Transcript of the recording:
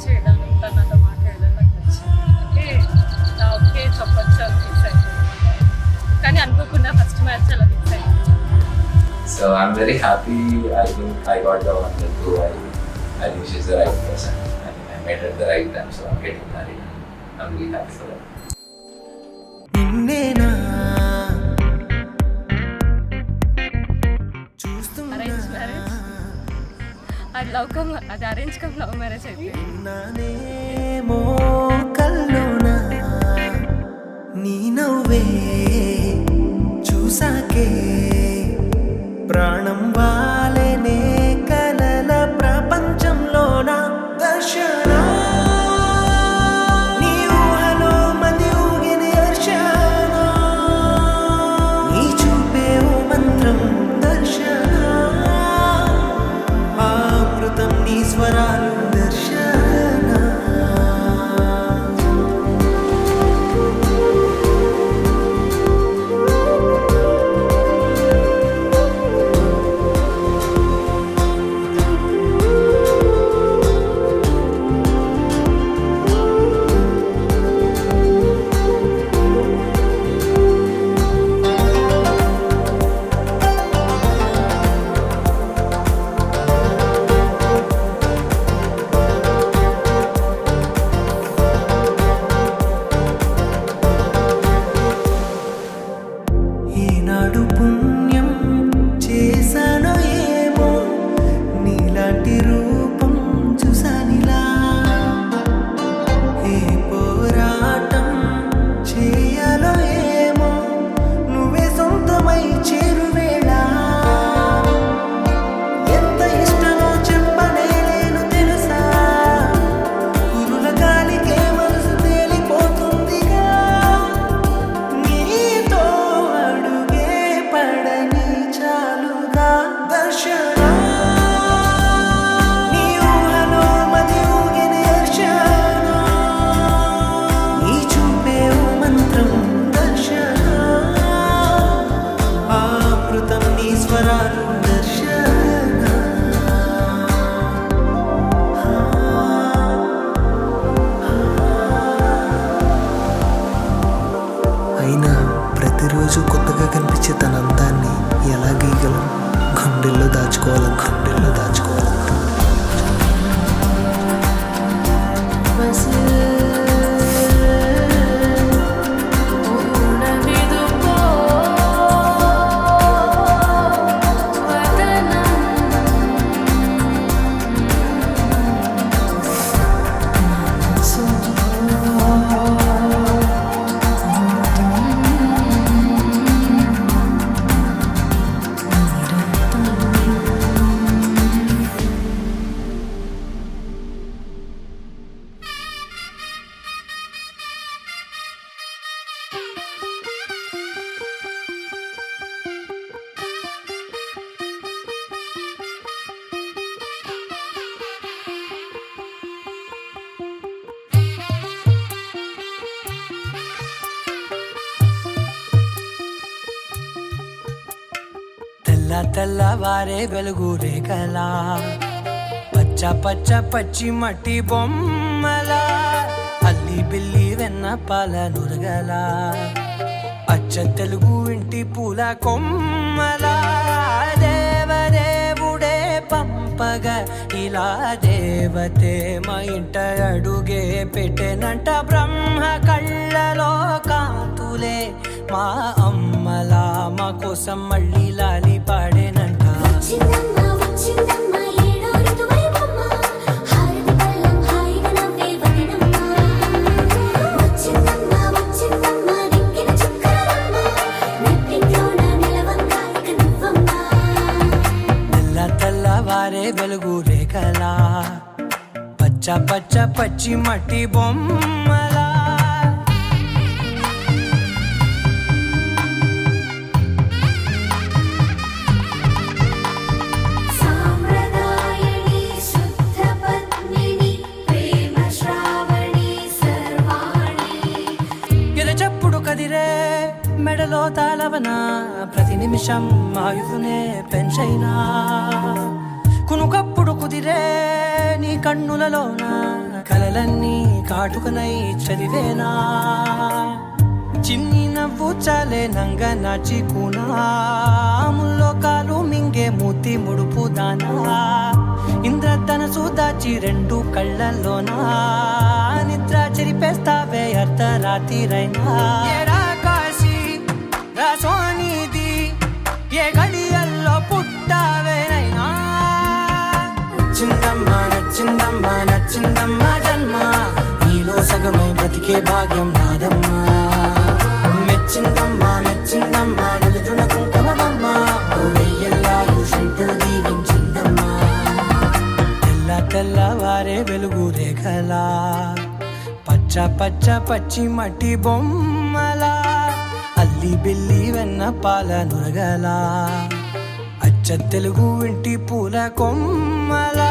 చేయడం తను నాతో మాట్లాడడం నాకు నచ్చింది. ఓకే చెప్పొచ్చు అని ఫిక్స్ అయిపోయింది. కానీ అనుకోకుండా ఫస్ట్ మ్యాచ్ అలా ఫిక్స్ అయింది. So I'm very happy. I think I got the one that too. I think she's the right person. I think I met her at the right time, so I'm getting married. I'm really happy for that. Arrange marriage, అది love come, అది arrange come love marriage అయిపోయింది. నీ నవ్వే చూసాకే ప్రాణం వాలనే కలల ప్రపంచంలోన దర్శన నీ ఊహలో మది ఊగిన దర్శన నీ చూపే ఓ మంత్రం దర్శన అమృతం నీ స్వరాలు దర్శన ఏనాడు పుణ్యం చేశానో ఏమో నీలాంటి రూపం చూసానిలా ఏ పోరాటం చేయాలో ఏమో నువ్వే సొంతమై చేరువేళ ఎంత ఇష్టమో చెప్పనేలేను తెలుసా కురుల గాలికే మనసు తేలిపోతుందిగా నీతో అడుగే పడని చాలుగా దర్శన నీ ఊహలో మది ఊగిన దర్శన నీ చూపే ఓ మంత్రం దర్శన అమృతం నీ స్వరాలు దర్శన అయినా ప్రతిరోజు కొత్తగా కనిపించే తన అందాన్ని ఎలా గీయగలం? గుండెల్లో దాచుకోవాలి. తెల్లవారే వెలుగు రేఖలా పచ్చ పచ్చ పచ్చి మట్టి బొమ్మలా అల్లి బిల్లి వెన్న పాల నురగలా అచ్చ తెలుగు ఇంటి పూల కొమ్మలా దేవదేవుడే పంపగా ఇలా దేవతే మా ఇంట అడుగే పెట్టెనంట బ్రహ్మ కళ్ళలో కాంతులే మా అమ్మలా మా కోసం మళ్ళీ లాలి పాడేనంట. తెల్లవారే వెలుగు రేఖలా పచ్చ పచ్చ పచ్చి మట్టి బొమ్మలా కదిరే మెడలో తాళవన ప్రతి నిమిషం ఆయువునే పెంచైనా కునుకప్పుడు కుదిరే నీ కన్నులలోన కలలన్నీ కాటుకనై చదివేనా చిన్ని నవ్వు చాలే నంగ నాచి కూనాముల్లోకాలు మింగే మూతి ముడుపు దానా ఇంద్రధనసు దాచి రెండు కళ్ళల్లోనా నిద్ర చెరిపేస్తావే అర్ధరాత్రిరైనా ఏడా కాశీ రాసోనిది ఏ గడియల్లో పుట్టావేనైనా నచ్చిందమ్మా నచ్చిందమ్మా నచ్చిందమ్మా జన్మ నీలో సగమై బ్రతికే భాగ్యం నాదమ్మా మెచ్చిందమ్మా మెచ్చిందమ్మా నిలుచున కుంకుమమ్మా వెయ్యల్లా ఋషింపులు దీవించిందమ్మా తెల్ల తెల్లవారే వెలుగు రేఖలా పచ్చ పచ్చ పచ్చి మట్టి బొమ్మలా అల్లి బిల్లి వెన్న పాల నురగలా అచ్చ తెలుగు ఇంటి పూల కొమ్మలా